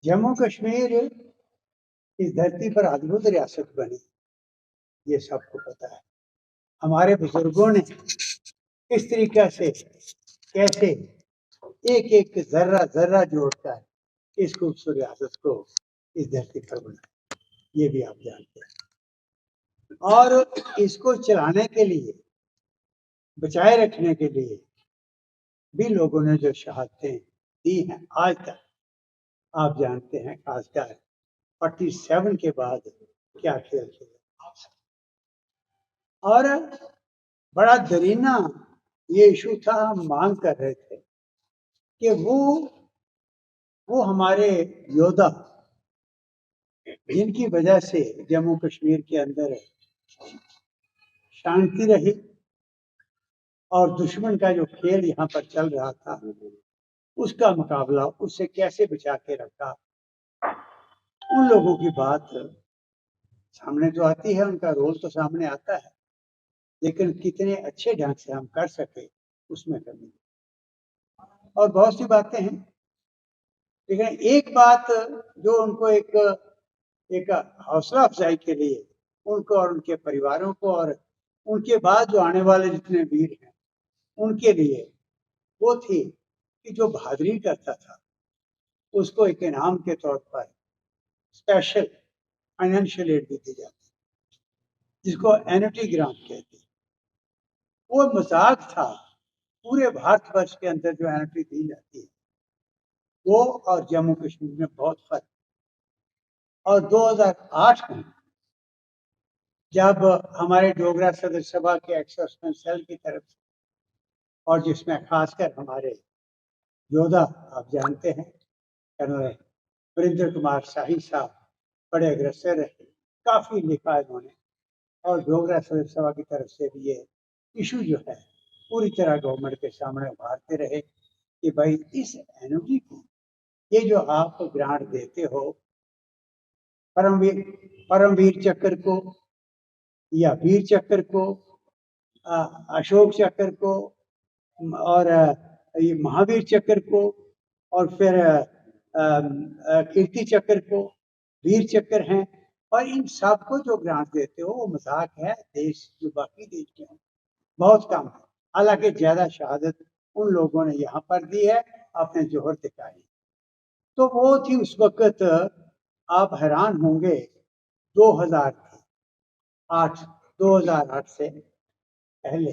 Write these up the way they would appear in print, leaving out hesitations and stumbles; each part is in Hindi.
जम्मू कश्मीर इस धरती पर अद्भुत रियासत बनी, ये सबको पता है। हमारे बुजुर्गों ने किस तरीका से कैसे एक एक जर्रा जर्रा जोड़कर इस खूबसूरत रियासत को इस धरती पर बनाया, ये भी आप जानते हैं। और इसको चलाने के लिए, बचाए रखने के लिए भी लोगों ने जो शहादतें दी हैं आज तक, आप जानते हैं। खासकर 47 के बाद क्या खेल खेला। और बड़ा दरीना ये इशू था, हम मांग कर रहे थे कि वो हमारे योद्धा जिनकी वजह से जम्मू कश्मीर के अंदर शांति रही और दुश्मन का जो खेल यहाँ पर चल रहा था उसका मुकाबला, उससे कैसे बचा के रखा, उन लोगों की बात सामने तो आती है, उनका रोल तो सामने आता है, लेकिन कितने अच्छे ढंग से हम कर सके उसमें कमी। और बहुत सी बातें हैं, लेकिन एक बात जो उनको एक हौसला अफजाई के लिए उनको और उनके परिवारों को और उनके बाद जो आने वाले जितने वीर हैं उनके लिए वो थी कि जो बहादुरी करता था उसको एक इनाम के तौर पर स्पेशल फाइनेंशियल एड दी जाती, जिसको एनुटी ग्रांट कहते हैं। वो मजाक था। पूरे भारतवर्ष के अंदर जो एनुटी दी जाती है वो और जम्मू कश्मीर में बहुत फर्क। और 2008 में जब हमारे डोगरा सदस्य सभा के एक्सर्समेंट सेल की तरफ से, और जिसमें खासकर हमारे योद्धा आप जानते हैं कर्नल वरिंदर कुमार शाही साहब बड़े अग्रसर रहे, काफी लिखा इन्होंने, और डोगरा सदस्य सभा की तरफ से भी ये इशू जो है पूरी तरह गवर्नमेंट के सामने उभारते रहे कि भाई इस एनुटी को, ये जो आप ग्रांट देते हो परमवीर चक्र को या वीर चक्र को, अशोक चक्र को और ये महावीर चक्र को, और फिर कीर्ति चक्र को, वीर चक्र हैं, और इन सब को जो ग्रांट देते हो वो मजाक है। देश जो बाकी देश के हैं बहुत कम है, हालांकि ज्यादा शहादत उन लोगों ने यहाँ पर दी है, अपने जोहर दिखाई। तो वो थी उस वक्त, आप हैरान होंगे, 2008 से पहले।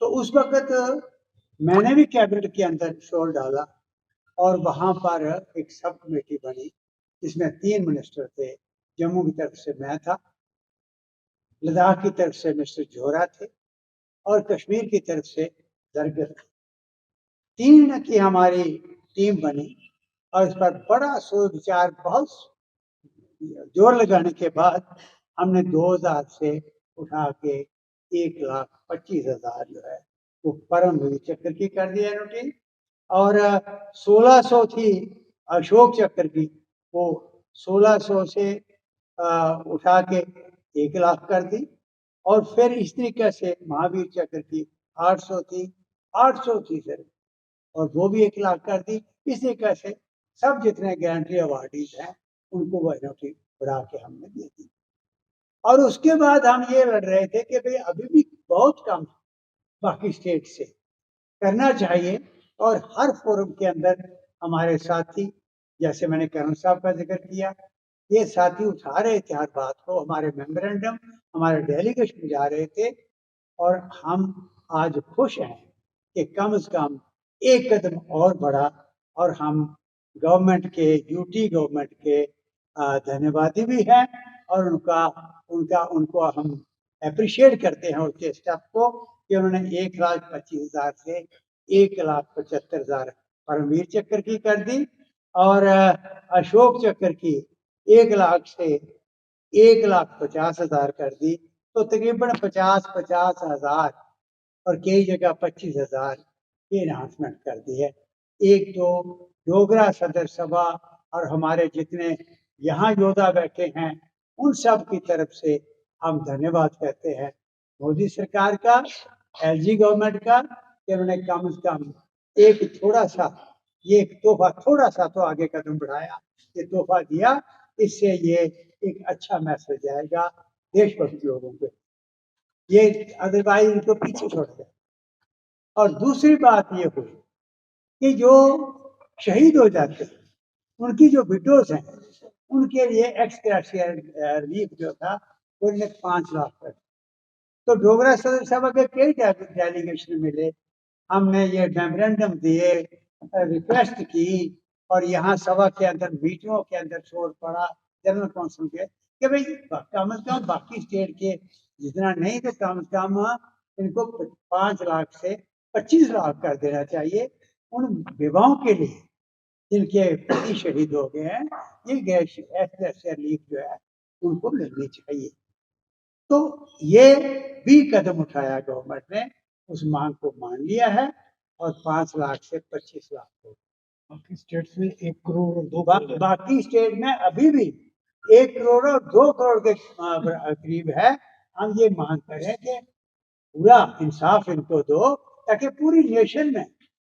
तो उस वक्त मैंने भी कैबिनेट के अंदर शोर डाला और वहां पर एक सब कमेटी बनी जिसमें 3 मिनिस्टर थे। जम्मू की तरफ से मैं था, लद्दाख की तरफ से मिस्टर जोहरा थे, और कश्मीर की तरफ से दरगर थे। 3 की हमारी टीम बनी और इस पर बड़ा सोच विचार, बहुत जोर लगाने के बाद हमने 2000 से उठा के 1,25,000 जो है वो परमवीर चक्र की कर दी एनुटी, और 1600 थी अशोक चक्र की, वो 1600 से उठा के 1,00,000 कर दी। और फिर इस तरीके से महावीर चक्र की 800 थी, 800 थी सर, और वो भी 1,00,000 कर दी। इस तरीके से सब जितने गारंटी अवार्डीज हैं उनको वो एनुटी बढ़ा के हमने दे दी। और उसके बाद हम ये लड़ रहे थे कि भाई अभी भी बहुत कम बाकी स्टेट से करना चाहिए, और हर फोरम के अंदर हमारे साथी, जैसे मैंने कर्नल साहब का जिक्र किया, ये साथी उठा रहे थे हर बात को, हमारे मेमोरेंडम, हमारे डेलीगेशन जा रहे थे, और हम आज खुश हैं कि कम से कम एक कदम और बढ़ा, और हम गवर्नमेंट के, यूटी गवर्नमेंट के धन्यवादी भी हैं, और उनको हम अप्रिशिएट करते हैं उसके स्टेप को कि उन्होंने 1,25,000 से 1,75,000 परमवीर चक्र की कर दी, और अशोक चक्र की 1,00,000 से 1,50,000 कर दी। तो तकरीबन 50,000 और कई जगह 25,000 की एनहांसमेंट कर दी है। एक तो डोगरा सदर सभा और हमारे जितने यहाँ योद्धा बैठे हैं उन सब की तरफ से हम धन्यवाद कहते हैं मोदी सरकार का, एलजी गवर्नमेंट का, कि उन्होंने कम से कम एक थोड़ा सा ये एक तोहफा, थोड़ा सा तो आगे कदम बढ़ाया, ये तोहफा दिया, इससे ये एक अच्छा मैसेज जाएगा देशभक्त लोगों पे, ये अदरवाइज इनको पीछे छोड़ गया। और दूसरी बात ये हुई कि जो शहीद हो जाते हैं उनकी जो विडोज हैं उनके लिए एक्स ग्रेशिया रिलीफ जो था वो 5 लाख कर। तो डोगरा सदर सभा के कई डेलीगेशन मिले, हमने ये मेमोरेंडम दिए, रिक्वेस्ट की, और यहाँ सभा के अंदर मीटिंगों के अंदर शोर पड़ा जनरल काउंसिल के कि भाई कम से कम बाकी स्टेट के जितना नहीं तो कम से कम इनको 5 लाख से 25 लाख कर देना चाहिए उन विवाहों के लिए जिनके पति शहीद हो गए हैं, ये रिलीफ जो है उनको मिलनी चाहिए। तो ये भी कदम उठाया गवर्नमेंट ने, उस मांग को मान लिया है और 5 लाख से 25 लाख हो। बाकी स्टेट्स में 1 करोड़ और 2 करोड़ बाकी स्टेट में अभी भी 1 करोड़ और 2 करोड़ के करीब है। हम ये मांग करें कि पूरा इंसाफ इनको दो, ताकि पूरी नेशन में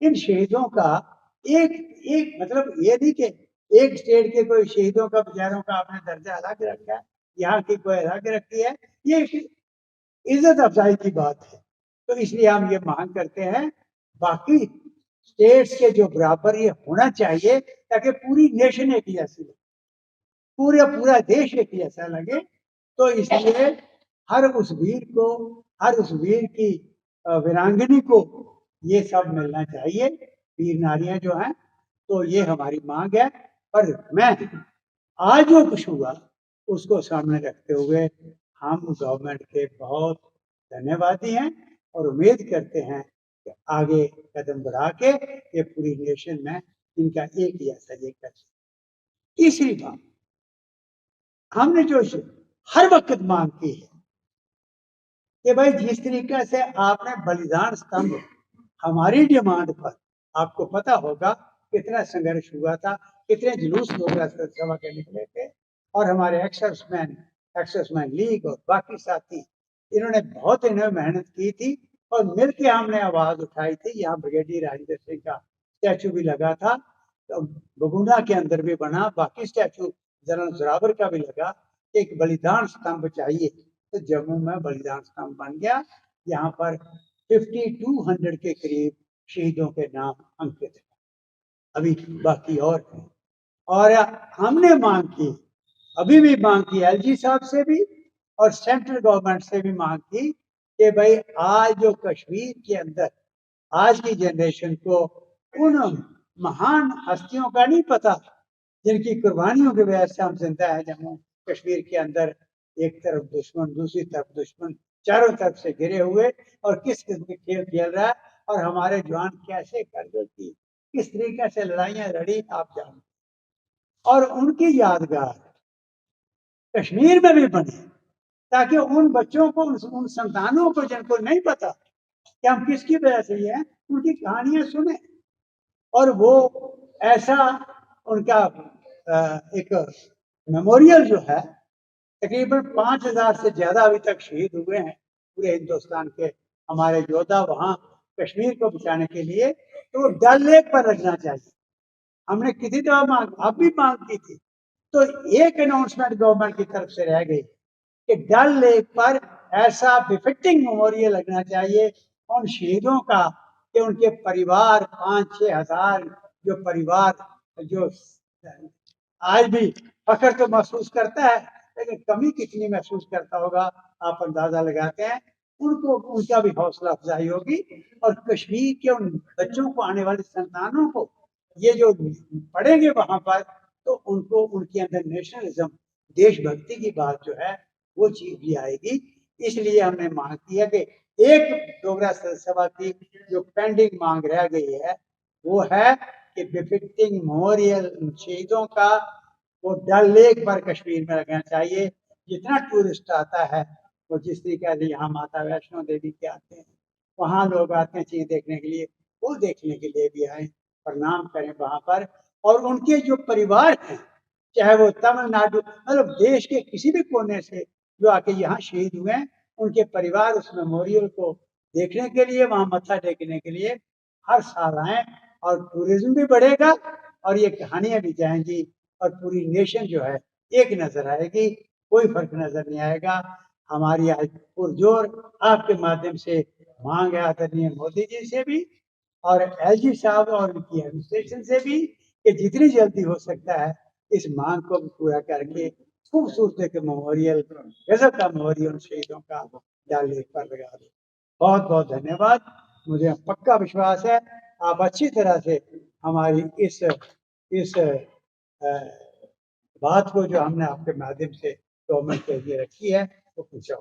इन शहीदों का एक मतलब ये नहीं कि एक स्टेट के कोई शहीदों का बेचारों का आपने दर्जा अलग रखा है, यहाँ की कोई अलग रखी है, ये इज्जत अफजाई की बात है। तो इसलिए हम ये मांग करते हैं बाकी स्टेट्स के जो बराबर ये होना चाहिए, ताकि पूरी नेशन एक जैसी लगे, पूरा देश एक जैसा लगे। तो इसलिए हर उस वीर को, हर उस वीर की वीरांगनी को ये सब मिलना चाहिए, वीर नारियां जो हैं। तो ये हमारी मांग है। पर मैं आज जो कुछ हुआ उसको सामने रखते हुए हम गवर्नमेंट के बहुत धन्यवादी हैं और उम्मीद करते हैं कि आगे कदम बढ़ा के ये पूरी नेशन में इनका एक जैसा ये कर। तीसरी बात, हमने जो हर वक्त मांग की है कि भाई जिस तरीके से आपने बलिदान स्तंभ हमारी डिमांड पर, आपको पता होगा कितना संघर्ष हुआ था, कितने जुलूस डोगरा सभा के निकले थे, और हमारे एक्सर्समैन लीग और बाकी साथी इन्होंने बहुत इन्हें मेहनत की थी और मिलकर हमने आवाज उठाई थी। यहाँ ब्रिगेडियर राजेंद्र सिंह का स्टैचू भी लगा था, तो बगुना के अंदर भी बना, बाकी स्टैचू जनरल जोरावर का भी लगा। एक बलिदान स्तंभ चाहिए, तो जम्मू में बलिदान स्तंभ बन गया। यहाँ पर 5200 के करीब शहीदों के नाम अंकित है, अभी बाकी और है। और हमने मांग की, अभी भी मांग की एलजी साहब से भी और सेंट्रल गवर्नमेंट से भी मांग की कि भाई आज जो कश्मीर के अंदर आज की जनरेशन को उन महान हस्तियों का नहीं पता जिनकी कुर्बानियों की वजह से हम जिंदा है जम्मू कश्मीर के अंदर। एक तरफ दुश्मन, दूसरी तरफ दुश्मन, चारों तरफ से घिरे हुए, और किस किस्म के खेल खेल रहा है, और हमारे जवान कैसे करगिल की किस तरीके से लड़ाइयां लड़ी आप जानते। और उनकी यादगार कश्मीर में भी बने, ताकि उन बच्चों को, उन संतानों को जिनको नहीं पता कि हम किसकी वजह से ये हैं, उनकी कहानियां सुने। और वो ऐसा उनका एक मेमोरियल जो है, तकरीबन 5000 से ज्यादा अभी तक शहीद हुए हैं पूरे हिंदुस्तान के हमारे योद्धा वहां कश्मीर को बचाने के लिए, तो डल लेक पर लगना चाहिए। हमने किसी दफा मांग, अब भी मांग की थी, तो एक अनाउंसमेंट गवर्नमेंट की तरफ से रह गई कि डल लेक पर ऐसा बिफिटिंग मेमोरियल लगना चाहिए उन शहीदों का कि उनके परिवार 5-6 हजार जो परिवार जो आज भी फख्र तो महसूस करता है, लेकिन कमी कितनी महसूस करता होगा आप अंदाजा लगाते हैं। उनको उनका भी हौसला अफजाई होगी, और कश्मीर के उन बच्चों को, आने वाले संतानों को ये जो पढ़ेंगे वहां पर, तो उनको उनके अंदर नेशनलिज्म, देशभक्ति की बात जो है वो चीज भी आएगी। इसलिए हमने मांग की है कि एक डोगरा सभा की जो पेंडिंग मांग रह गई है वो है कि बिफिटिंग मेमोरियल शहीदों का वो डल लेक पर कश्मीर में लगना चाहिए। जितना टूरिस्ट आता है, वो जिस तरीके से यहाँ माता वैष्णो देवी के आते हैं, वहाँ लोग आते हैं चीज देखने के लिए, वो देखने के लिए भी आए, प्रणाम करें वहां पर। और उनके जो परिवार हैं, चाहे वो तमिलनाडु, मतलब देश के किसी भी कोने से जो आके यहाँ शहीद हुए हैं, उनके परिवार उस मेमोरियल को देखने के लिए, वहां मत्था टेकने के लिए हर साल आए और टूरिज्म भी बढ़ेगा और ये कहानियां भी जाएंगी और पूरी नेशन जो है एक नजर आएगी, कोई फर्क नजर नहीं आएगा। हमारी आज पुरजोर आपके माध्यम से मांग है आदरणीय मोदी जी से भी और एलजी साहब और उनकी एडमिनिस्ट्रेशन से भी कि जितनी जल्दी हो सकता है इस मांग को भी पूरा करके खूबसूरत एक मेमोरियल, गजब का मेमोरियल शहीदों का डल लेक पर लगा दो। बहुत बहुत धन्यवाद। मुझे पक्का विश्वास है आप अच्छी तरह से हमारी इस बात को जो हमने आपके माध्यम से गवर्नमेंट के लिए रखी है वो पूछा